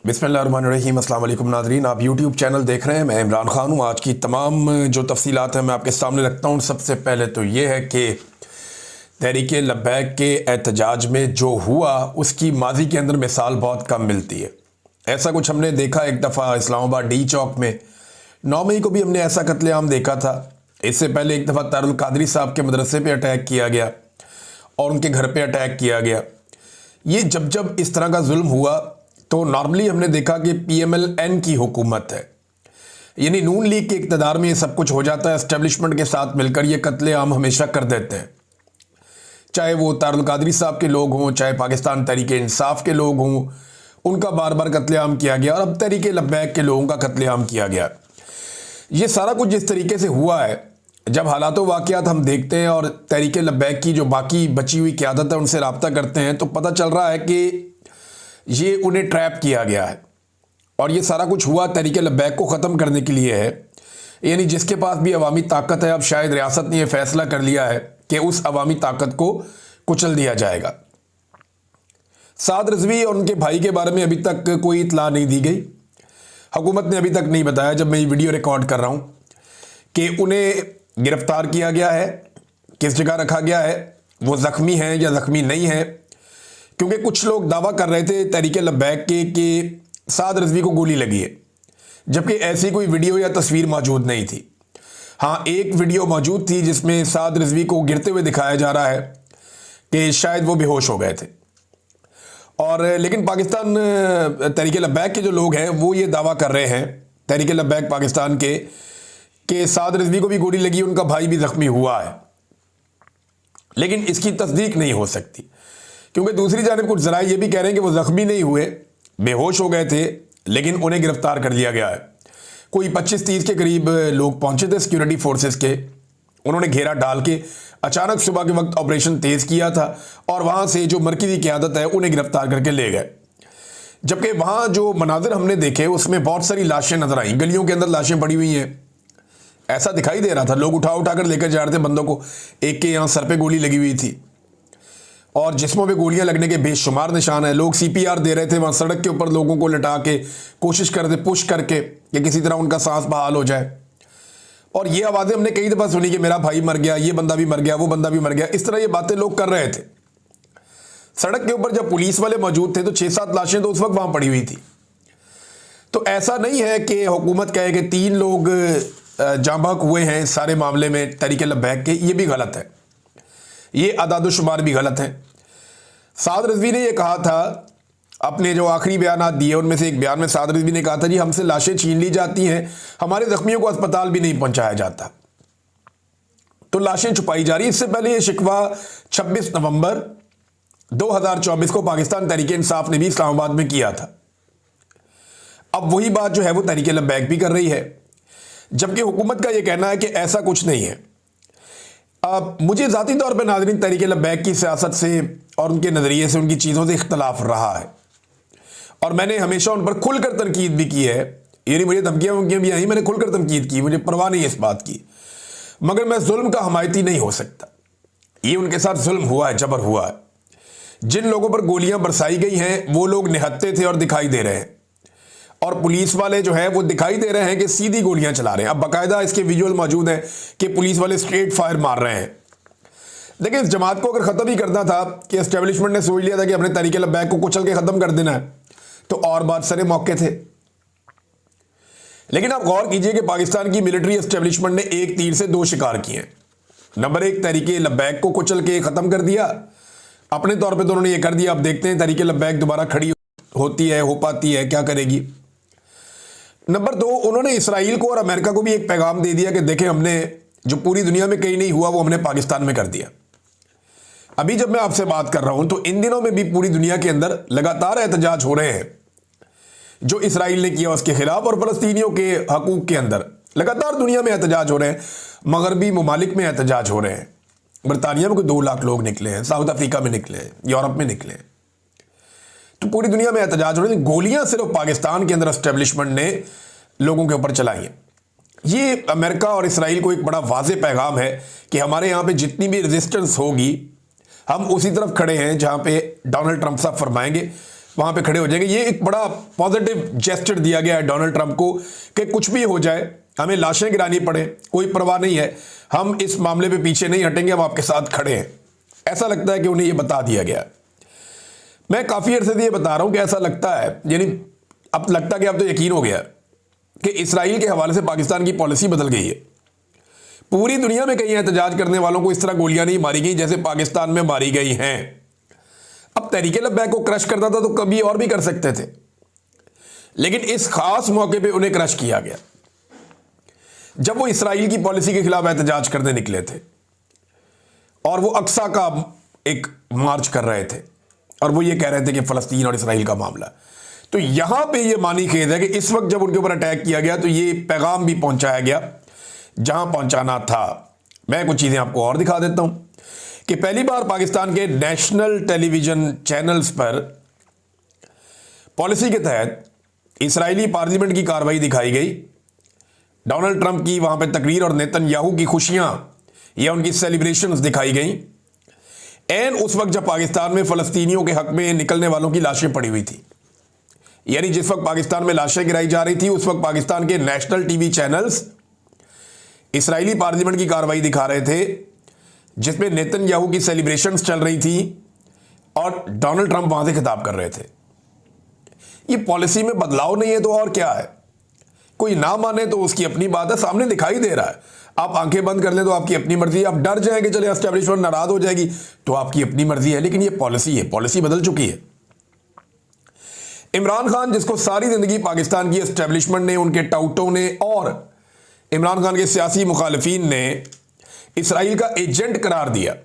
बिस्मिल्लाहिर्रहमानिर्रहीम। अस्सलाम वालेकुम नाज़रीन, आप यूट्यूब चैनल देख रहे हैं। मैं इमरान ख़ान हूँ। आज की तमाम जो तफसीलात हैं मैं आपके सामने रखता हूँ। सबसे पहले तो ये है कि तहरीक लब्बैक के एहतजाज में जो हुआ उसकी माजी के अंदर मिसाल बहुत कम मिलती है। ऐसा कुछ हमने देखा एक दफ़ा इस्लामाबाद डी चौक में 9 मई को भी हमने ऐसा कत्लेआम देखा था। इससे पहले एक दफ़ा तारुल कादरी साहब के मदरसे पे अटैक किया गया और उनके घर पे अटैक किया गया। ये जब जब इस तरह का जुल्म हुआ तो नॉर्मली हमने देखा कि PMLN की हुकूमत है, यानी नून लीग के इक़्तिदार में ये सब कुछ हो जाता है। एस्टेब्लिशमेंट के साथ मिलकर ये कत्लेआम हमेशा कर देते हैं, चाहे वो तारुल कादरी साहब के लोग हों, चाहे पाकिस्तान तहरीक इंसाफ के लोग हों, उनका बार बार कत्लेआम किया गया और अब तहरीक लब्बैक के लोगों का कत्लेआम किया गया। ये सारा कुछ जिस तरीके से हुआ है, जब हालात वाक़यात हम देखते हैं और तहरीक लब्बैक की जो बाकी बची हुई क़यादत है उनसे रब्ता करते हैं तो पता चल रहा है कि ये उन्हें ट्रैप किया गया है और ये सारा कुछ हुआ तहरीक लब्बैक को ख़त्म करने के लिए है। यानी जिसके पास भी अवामी ताकत है, अब शायद रियासत ने यह फ़ैसला कर लिया है कि उस अवामी ताकत को कुचल दिया जाएगा। साद रिजवी और उनके भाई के बारे में अभी तक कोई इतला नहीं दी गई। हुकूमत ने अभी तक नहीं बताया, जब मैं ये वीडियो रिकॉर्ड कर रहा हूँ, कि उन्हें गिरफ्तार किया गया है, किस जगह रखा गया है, वो ज़ख्मी हैं या ज़ख्मी नहीं है। क्योंकि कुछ लोग दावा कर रहे थे तहरीक लब्बैक के कि साद रिजवी को गोली लगी है, जबकि ऐसी कोई वीडियो या तस्वीर मौजूद नहीं थी। हाँ, एक वीडियो मौजूद थी जिसमें साद रिजवी को गिरते हुए दिखाया जा रहा है कि शायद वो बेहोश हो गए थे। और लेकिन पाकिस्तान तहरीक लब्बैक के जो लोग हैं वो ये दावा कर रहे हैं, तहरीक लब्बैक पाकिस्तान के, कि साद रिजवी को भी गोली लगी, उनका भाई भी ज़ख्मी हुआ है। लेकिन इसकी तस्दीक नहीं हो सकती, क्योंकि दूसरी जानिब कुछ ज़राए ये भी कह रहे हैं कि वो ज़ख्मी नहीं हुए, बेहोश हो गए थे, लेकिन उन्हें गिरफ्तार कर लिया गया है। कोई 25-30 के करीब लोग पहुंचे थे सिक्योरिटी फोर्सेस के, उन्होंने घेरा डाल के अचानक सुबह के वक्त ऑपरेशन तेज़ किया था और वहाँ से जो मरकज़ी क़यादत है उन्हें गिरफ्तार करके ले गए। जबकि वहाँ जो मनाजिर हमने देखे उसमें बहुत सारी लाशें नजर आईं, गलियों के अंदर लाशें पड़ी हुई हैं। ऐसा दिखाई दे रहा था, लोग उठा उठा कर लेकर जा रहे थे बंदों को। एक के यहाँ सर पे गोली लगी हुई थी और जिस्मों पे गोलियां लगने के बेशुमार निशान है। लोग CPR दे रहे थे वहाँ सड़क के ऊपर, लोगों को लटा के कोशिश कर रहे थे पुश करके कि किसी तरह उनका सांस बहाल हो जाए। और ये आवाज़ें हमने कई दफ़ा सुनी कि मेरा भाई मर गया, ये बंदा भी मर गया, वो बंदा भी मर गया। इस तरह ये बातें लोग कर रहे थे। सड़क के ऊपर जब पुलिस वाले मौजूद थे तो 6-7 लाशें तो उस वक्त वहाँ पड़ी हुई थी। तो ऐसा नहीं है कि हुकूमत कहे कि 3 लोग जांबाक हुए हैं इस सारे मामले में तहरीक लब्बैक के, ये भी गलत है, ये अदाद-ओ-शुमार भी गलत है। साद रिजवी ने यह कहा था, अपने जो आखिरी बयान दिए उनमें से एक बयान में साद रिजवी ने कहा था, जी हमसे लाशें छीन ली जाती हैं, हमारे जख्मियों को अस्पताल भी नहीं पहुंचाया जाता, तो लाशें छुपाई जा रही। इससे पहले यह शिकवा 26 नवंबर 2024 को पाकिस्तान तहरीक इंसाफ ने भी इस्लामाबाद में किया था। अब वही बात जो है वो तहरीक लब्बैक भी कर रही है, जबकि हुकूमत का यह कहना है कि ऐसा कुछ नहीं है। मुझे ज़ाती तौर पर नाज़रीन तहरीक लब्बैक की सियासत से और उनके नज़रिए से, उनकी चीज़ों से इख्तलाफ रहा है और मैंने हमेशा उन पर खुलकर तनकीद भी की है। यानी मुझे धमकियाँ भी आई, मैंने खुलकर तनकीद की, मुझे परवाह नहीं है इस बात की, मगर मैं जुल्म का हमायती नहीं हो सकता। ये उनके साथ जुल्म हुआ है, जबर हुआ है। जिन लोगों पर गोलियाँ बरसाई गई हैं वो लोग निहत्ते थे और दिखाई दे रहे हैं, और पुलिस वाले जो है वो दिखाई दे रहे हैं कि सीधी गोलियां चला रहे हैं। अब बाकायदा इसके विजुअल मौजूद हैं कि पुलिस वाले स्ट्रेट फायर मार रहे हैं। लेकिन इस जमात को अगर ख़त्म ही करना था कि एस्टेब्लिशमेंट ने सोच लिया था कि अपने तहरीक लब्बैक को कुचल के ख़त्म कर देना है, तो और बात सरे मौके थे। लेकिन आप गौर कीजिए कि पाकिस्तान की मिलिट्री एस्टेब्लिशमेंट ने एक तीर से 2 शिकार किए। नंबर 1, तहरीक लब्बैक को कुचल के ख़त्म कर दिया, अपने तौर पर तो उन्होंने ये कर दिया। अब देखते हैं तहरीक लब्बैक दोबारा खड़ी होती है, हो पाती है, क्या करेगी। नंबर 2, उन्होंने इसराइल को और अमेरिका को भी एक पैगाम दे दिया कि देखें, हमने जो पूरी दुनिया में कहीं नहीं हुआ वो हमने पाकिस्तान में कर दिया। अभी जब मैं आपसे बात कर रहा हूं तो इन दिनों में भी पूरी दुनिया के अंदर लगातार एहतजाज हो रहे हैं जो इसराइल ने किया उसके खिलाफ, और फ़लस्तीनियों के हकूक़ के अंदर लगातार दुनिया में एहतजाज हो रहे हैं। मगरबी ममालिक में एहतजाज हो रहे हैं। बरतानिया में कोई 2 लाख लोग निकले हैं, साउथ अफ्रीका में निकले हैं, यूरोप में निकले हैं, तो पूरी दुनिया में एहतजाज हो रहे हैं। गोलियां सिर्फ पाकिस्तान के अंदर एस्टेब्लिशमेंट ने लोगों के ऊपर चलाई हैं। ये अमेरिका और इसराइल को एक बड़ा वाज़े पैगाम है कि हमारे यहाँ पे जितनी भी रेजिस्टेंस होगी हम उसी तरफ खड़े हैं जहाँ पे डोनाल्ड ट्रंप साहब फरमाएंगे। वहां पे खड़े हो जाएंगे। ये एक बड़ा पॉजिटिव जेस्चर दिया गया है डोनाल्ड ट्रंप को कि कुछ भी हो जाए, हमें लाशें गिरानी पड़े, कोई परवाह नहीं है, हम इस मामले पे पीछे नहीं हटेंगे, हम आपके साथ खड़े हैं। ऐसा लगता है कि उन्हें ये बता दिया गया। मैं काफी अरसे से ये बता रहा हूं कि ऐसा लगता है, यानी अब लगता कि अब तो यकीन हो गया कि इसराइल के हवाले से पाकिस्तान की पॉलिसी बदल गई है। पूरी दुनिया में कहीं एहतजाज करने वालों को इस तरह गोलियां नहीं मारी गई जैसे पाकिस्तान में मारी गई हैं। अब तहरीके लब्बैक को क्रश करता था तो कभी और भी कर सकते थे, लेकिन इस खास मौके पे उन्हें क्रश किया गया जब वो इसराइल की पॉलिसी के खिलाफ एहतजाज करने निकले थे और वो अक्सा का एक मार्च कर रहे थे और वो ये कह रहे थे कि फलस्तीन और इसराइल का मामला। तो यहां पे ये मानी खेद है कि इस वक्त जब उनके ऊपर अटैक किया गया तो ये पैगाम भी पहुंचाया गया जहां पहुंचाना था। मैं कुछ चीजें आपको और दिखा देता हूं कि पहली बार पाकिस्तान के नेशनल टेलीविजन चैनल्स पर पॉलिसी के तहत इसराइली पार्लियामेंट की कार्रवाई दिखाई गई। डोनाल्ड ट्रंप की वहां पर तकरीर और नेतन्याहू की खुशियां या उनकी सेलिब्रेशंस दिखाई गई एंड उस वक्त जब पाकिस्तान में फलस्तीनियों के हक में निकलने वालों की लाशें पड़ी हुई थी। यानी जिस वक्त पाकिस्तान में लाशें गिराई जा रही थी उस वक्त पाकिस्तान के national TV channels Israeli parliament की कार्रवाई दिखा रहे थे जिसमें नेतन्याहू की सेलिब्रेशंस चल रही थी और डोनाल्ड ट्रंप वहां से खिताब कर रहे थे। ये पॉलिसी में बदलाव नहीं है तो और क्या है? कोई ना माने तो उसकी अपनी बात है, सामने दिखाई दे रहा है। आप आंखें बंद कर लें तो आपकी अपनी मर्जी है, आप डर जाएंगे चले एस्टेब्लिशमेंट नाराज हो जाएगी तो आपकी अपनी मर्जी है, लेकिन ये पॉलिसी है, पॉलिसी बदल चुकी है। इमरान खान जिसको सारी जिंदगी पाकिस्तान की एस्टेब्लिशमेंट ने, उनके टाउटों ने और इमरान खान के सियासी मुखालिफिन ने इसराइल का एजेंट करार दिया,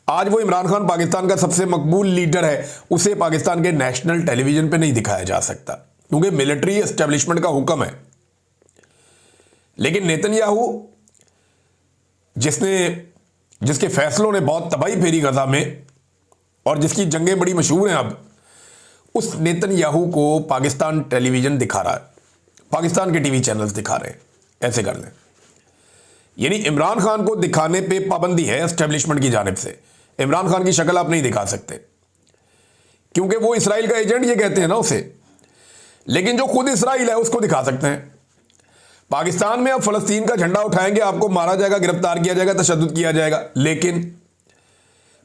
आज वो इमरान खान पाकिस्तान का सबसे मकबूल लीडर है, उसे पाकिस्तान के नेशनल टेलीविजन पे नहीं दिखाया जा सकता क्योंकि मिलिट्री एस्टेब्लिशमेंट का हुक्म है। लेकिन नेतन्याहू जिसके फैसलों ने बहुत तबाही फेरी गजा में और जिसकी जंगें बड़ी मशहूर हैं, अब उस नेतन्याहू को पाकिस्तान टेलीविजन दिखा रहा है, पाकिस्तान के टीवी चैनल्स दिखा रहे हैं। ऐसे कर लें, यानी इमरान खान को दिखाने पे पाबंदी है एस्टेब्लिशमेंट की जानिब से। इमरान खान की शक्ल आप नहीं दिखा सकते क्योंकि वो इसराइल का एजेंट ये कहते हैं ना उसे, लेकिन जो खुद इसराइल है उसको दिखा सकते हैं। पाकिस्तान में अब फलस्तीन का झंडा उठाएंगे, आपको मारा जाएगा, गिरफ्तार किया जाएगा, तशद्दुद किया जाएगा, लेकिन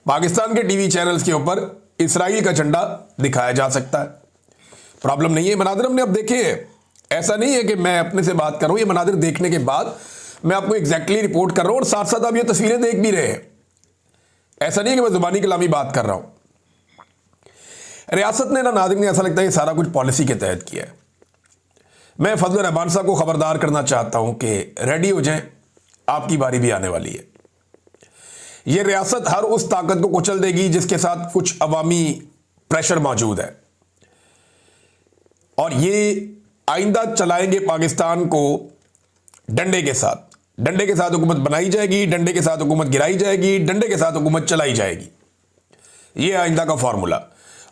पाकिस्तान के टीवी चैनल्स के ऊपर इसराइल का झंडा दिखाया जा सकता है। प्रॉब्लम नहीं है। मनाजिर हमने अब देखे हैं, ऐसा नहीं है कि मैं अपने से बात कर रहा हूं, ये मनाजिर देखने के बाद मैं आपको एग्जैक्टली रिपोर्ट कर रहा हूं और साथ साथ आप ये तस्वीरें देख भी रहे हैं। ऐसा नहीं है कि मैं जुबानी कलामी बात कर रहा हूं। रियासत ने ना, नाज़रीन, ऐसा लगता है ये सारा कुछ पॉलिसी के तहत किया है। मैं फजल रहमान साहब को खबरदार करना चाहता हूं कि रेडी हो जाएं, आपकी बारी भी आने वाली है। यह रियासत हर उस ताकत को कुचल देगी जिसके साथ कुछ अवामी प्रेशर मौजूद है और ये आइंदा चलाएंगे पाकिस्तान को डंडे के साथ। डंडे के साथ हुकूमत बनाई जाएगी, डंडे के साथ हुकूमत गिराई जाएगी, डंडे के साथ हुकूमत चलाई जाएगी। यह आइंदा का फॉर्मूला।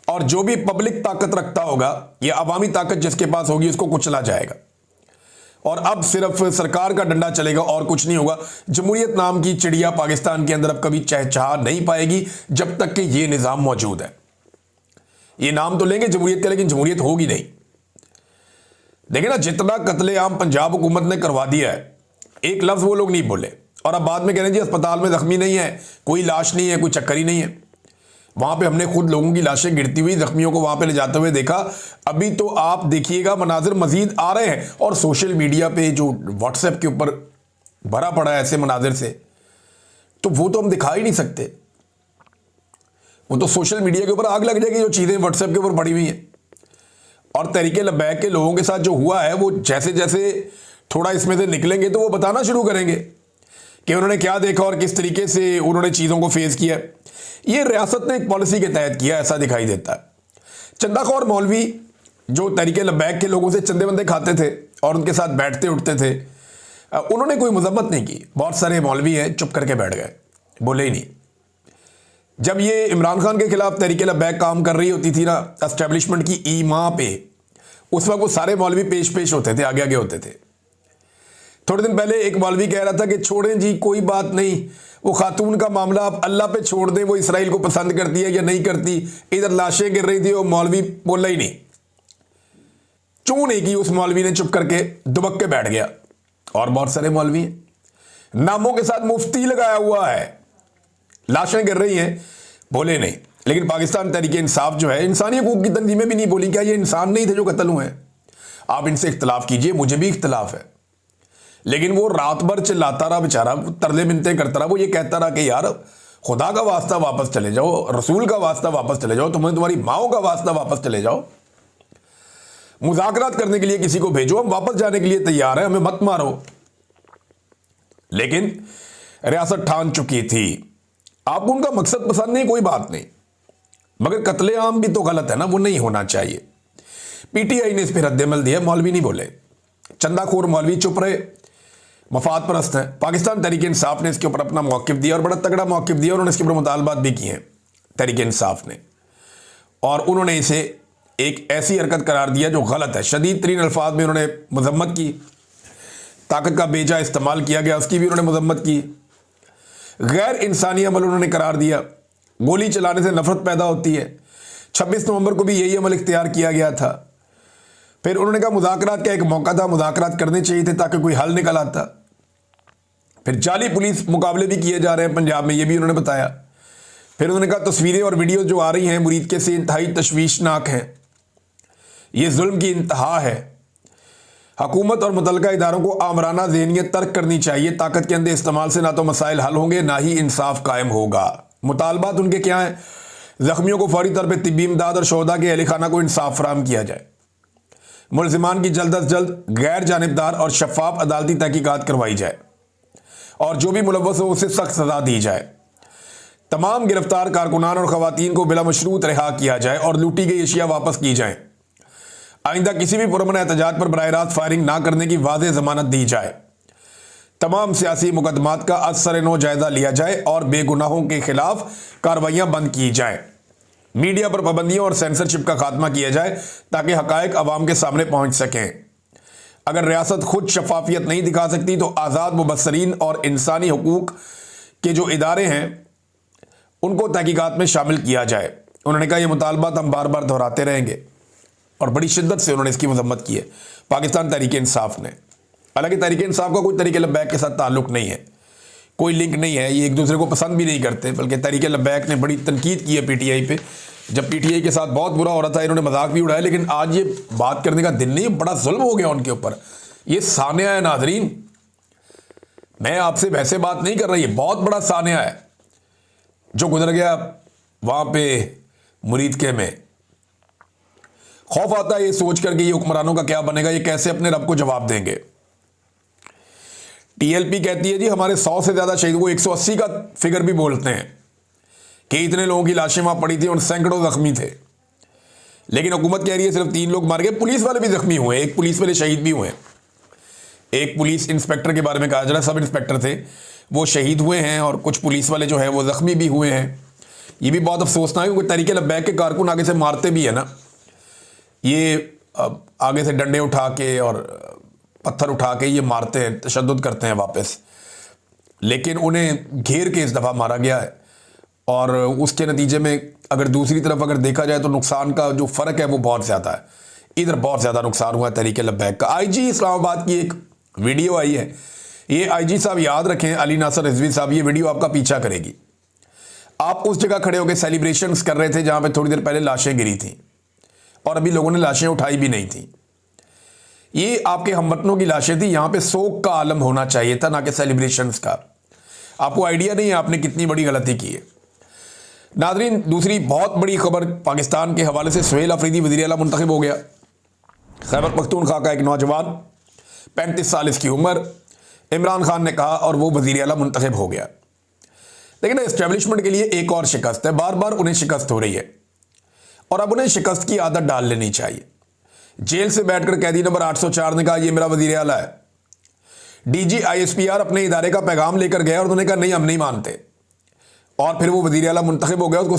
और जो भी पब्लिक ताकत रखता होगा या अवामी ताकत जिसके पास होगी उसको कुचला जाएगा और अब सिर्फ सरकार का डंडा चलेगा और कुछ नहीं होगा। जमहूरियत नाम की चिड़िया पाकिस्तान के अंदर अब कभी चहचहा नहीं पाएगी जब तक कि यह निज़ाम मौजूद है। ये नाम तो लेंगे जमहूरियत का, लेकिन जमहूरियत होगी नहीं। देखिए ना, जितना कत्लेआम पंजाब हुकूमत ने करवा दिया है, एक लफ्ज वो लोग नहीं बोले और अब बाद में कह रहे हैं जी अस्पताल में जख्मी नहीं है, कोई लाश नहीं है, कोई चक्कर ही नहीं है। वहां पे हमने खुद लोगों की लाशें गिरती हुई, जख्मियों को वहां पे ले जाते हुए देखा। अभी तो आप देखिएगा मनाजिर मजीद आ रहे हैं और सोशल मीडिया पे जो व्हाट्सएप के ऊपर भरा पड़ा है ऐसे मनाजिर से, तो वो तो हम दिखा ही नहीं सकते। वो तो सोशल मीडिया के ऊपर आग लग जाएगी जो चीजें व्हाट्सएप के ऊपर पड़ी हुई हैं। और तहरीके लब्बैक के लोगों के साथ जो हुआ है, वो जैसे जैसे थोड़ा इसमें से निकलेंगे तो वो बताना शुरू करेंगे कि उन्होंने क्या देखा और किस तरीके से उन्होंने चीज़ों को फेस किया। ये रियासत ने एक पॉलिसी के तहत किया, ऐसा दिखाई देता है। चंदाखोर मौलवी जो तहरीके लब्बैक के लोगों से चंदे बंदे खाते थे और उनके साथ बैठते उठते थे, उन्होंने कोई मजम्मत नहीं की। बहुत सारे मौलवी हैं चुप करके बैठ गए, बोले ही नहीं। जब ये इमरान खान के खिलाफ तहरीके लब्बैक काम कर रही होती थी ना एस्टेब्लिशमेंट की ईमा पे, उस वक्त वो सारे मौलवी पेश होते थे, आगे आगे होते थे। थोड़े दिन पहले एक मौलवी कह रहा था कि छोड़ें जी, कोई बात नहीं, वो खातून का मामला आप अल्लाह पे छोड़ दें, वो इसराइल को पसंद करती है या नहीं करती। इधर लाशें गिर रही थी, वो मौलवी बोला ही नहीं, चूं नहीं की उस मौलवी ने, चुप करके दुबक के बैठ गया। और बहुत सारे मौलवी हैं, नामों के साथ मुफ्ती लगाया हुआ है, लाशें गिर रही हैं, बोले नहीं। लेकिन पाकिस्तान तहरीक इंसाफ जो है, इंसानी हकूक की तंजीमें भी नहीं बोली क्या ये इंसान नहीं थे जो कत्ल हुए हैं। आप इनसे इख्तलाफ कीजिए, मुझे भी इख्तलाफ है, लेकिन वो रात भर चिल्लाता रहा बेचारा, तरले मिन्नतें करता रहा, वो ये कहता रहा कि यार खुदा का वास्ता वापस चले जाओ, रसूल का वास्ता वापस चले जाओ, तुम्हारी माओ का वास्ता वापस चले जाओ, मुज़ाकरात करने के लिए किसी को भेजो, हम वापस जाने के लिए तैयार हैं, हमें मत मारो। लेकिन रियासत ठान चुकी थी, आपको उनका मकसद पसंद नहीं, कोई बात नहीं, मगर कत्लेआम भी तो गलत है ना, वो नहीं होना चाहिए। पीटीआई ने इस पर रद्द-ए-अमल दिया, मौलवी नहीं बोले, चंदाखोर मौलवी चुप रहे, मफाद परस्त हैं। पाकिस्तान तहरीक इंसाफ ने इसके ऊपर अपना मौक़िफ़ दिया और बड़ा तगड़ा मौक़िफ़ दिया, उन्होंने इसके ऊपर मुतालबात भी किए हैं तहरीक इंसाफ ने, और उन्होंने इसे एक ऐसी हरकत करार दिया जो गलत है। शदीद तरीन अल्फाज में उन्होंने मजम्मत की, ताकत का बेजा इस्तेमाल किया गया उसकी भी उन्होंने मजम्मत की, गैर इंसानी अमल उन्होंने करार दिया। गोली चलाने से नफरत पैदा होती है, 26 नवंबर को भी यही अमल इख्तियार किया गया था। फिर उन्होंने कहा मुज़ाकरात का एक मौका था, मुज़ाकरात करने चाहिए थे ताकि कोई हल निकल आता। फिर जाली पुलिस मुकाबले भी किए जा रहे हैं पंजाब में, ये भी उन्होंने बताया। फिर उन्होंने कहा तस्वीरें और वीडियो जो आ रही हैं मुरीद के से इंतहाई तशवीशनाक हैं, ये जुल्म की इंतहा है। हुकूमत और मुतल्लिका इदारों को आमराना ज़हनियत तर्क करनी चाहिए, ताकत के अंदर इस्तेमाल से ना तो मसाइल हल होंगे ना ही इंसाफ कायम होगा। मुतालबात उनके क्या हैं? ज़ख्मियों को फौरी तौर पर तिब्बी इमदाद और शोहदा के अहल खाना को इंसाफ फराहम किया जाए, मुलजिमान की जल्द अज जल्द गैर जानिबदार और शफाफ अदालती तहकीकात करवाई जाए, और जो भी मुलव्वस हो उसे सख्त सजा दी जाए। तमाम गिरफ्तार कारकुनान और ख़वातीन को बिला मशरूत रिहा किया जाए और लूटी गई अशिया वापस की जाए। आइंदा किसी भी पुरअमन एहतजाज पर बराह रास्त फायरिंग ना करने की वाज़ेह ज़मानत दी जाए। तमाम सियासी मुकदमात का असर नो जायज़ा लिया जाए और बेगुनाहों के खिलाफ कार्रवाइयाँ बंद की जाएँ। मीडिया पर पाबंदियों और सेंसरशिप का खात्मा किया जाए ताकि हक़ाइक़ अवाम के सामने पहुँच सकें। अगर रियासत खुद शफाफियत नहीं दिखा सकती तो आज़ाद मुबस्सरीन और इंसानी हकूक़ के जो इदारे हैं उनको तहकीकात में शामिल किया जाए। उन्होंने कहा यह मुतालबात हम बार बार दोहराते रहेंगे, और बड़ी शिद्दत से उन्होंने इसकी मजम्मत की है पाकिस्तान तहरीक इंसाफ ने। हालांकि तहरीक इंसाफ का कोई तहरीक लब्बैक के साथ ताल्लुक़ नहीं है, कोई लिंक नहीं है, ये एक दूसरे को पसंद भी नहीं करते, बल्कि तहरीक लब्बैक ने बड़ी तनकीद की है पीटीआई पे। जब पीटीआई के साथ बहुत बुरा हो रहा था इन्होंने मजाक भी उड़ाया, लेकिन आज ये बात करने का दिन नहीं, बड़ा जुल्म हो गया उनके ऊपर। ये सानिया है नाज़रीन, मैं आपसे वैसे बात नहीं कर रही, है बहुत बड़ा सानिया है जो गुजर गया वहाँ पे मुरीद के में। खौफ आता है ये सोच कर कि ये हुक्मरानों का क्या बनेगा, ये कैसे अपने रब को जवाब देंगे। टीएलपी कहती है जी हमारे 100 से ज़्यादा शहीद, को 180 का फिगर भी बोलते हैं कि इतने लोगों की लाशें वहाँ पड़ी थी और सैकड़ों ज़ख्मी थे। लेकिन हुकूमत कह रही है सिर्फ 3 लोग मारे गए, पुलिस वाले भी ज़ख्मी हुए, एक पुलिस वाले शहीद भी हुए। एक पुलिस इंस्पेक्टर के बारे में कहा जा रहा है, सब इंस्पेक्टर थे वो शहीद हुए हैं, और कुछ पुलिस वाले जो है वो ज़ख्मी भी हुए हैं। ये भी बहुत अफसोसनाक है, क्योंकि तहरीक लब्बैक के कारकुन आगे से मारते भी है ना, ये आगे से डंडे उठा के और पत्थर उठा के ये मारते हैं, तशद्दुद करते हैं वापस, लेकिन उन्हें घेर के इस दफ़ा मारा गया है। और उसके नतीजे में अगर दूसरी तरफ अगर देखा जाए तो नुकसान का जो फ़र्क है वो बहुत ज़्यादा है, इधर बहुत ज़्यादा नुकसान हुआ है तहरीक लब्बैक का। आईजी इस्लामाबाद की एक वीडियो आई है, ये आईजी साहब याद रखें, अली नासर रिजवी साहब, ये वीडियो आपका पीछा करेगी। आप उस जगह खड़े होकर सेलिब्रेशंस कर रहे थे जहाँ पे थोड़ी देर पहले लाशें गिरी थी और अभी लोगों ने लाशें उठाई भी नहीं थी। ये आपके हमवतनों की लाशें थी, यहाँ पे शोक का आलम होना चाहिए था, ना कि सेलिब्रेशंस का। आपको आइडिया नहीं है आपने कितनी बड़ी गलती की है। नाज़रीन, दूसरी बहुत बड़ी खबर पाकिस्तान के हवाले से, सुहेल अफरीदी वज़ीर आला मुंतखब हो गया। खैबर पख्तूनख्वा का एक नौजवान, 35 साल इसकी उम्र, इमरान खान ने कहा और वो वज़ीर आला मुंतखब हो गया। लेकिन इस्टेब्लिशमेंट के लिए एक और शिकस्त है, बार बार उन्हें शिकस्त हो रही है और अब उन्हें शिकस्त की आदत डाल लेनी चाहिए। जेल से बैठकर कैदी नंबर 804 ने कहा ये मेरा वज़ीर आला है। डीजी ISPR अपने इदारे का पैगाम लेकर गया और उन्होंने कहा नहीं हम नहीं मानते, और फिर वो वज़ीर आला मुंतखब हो गया। उसको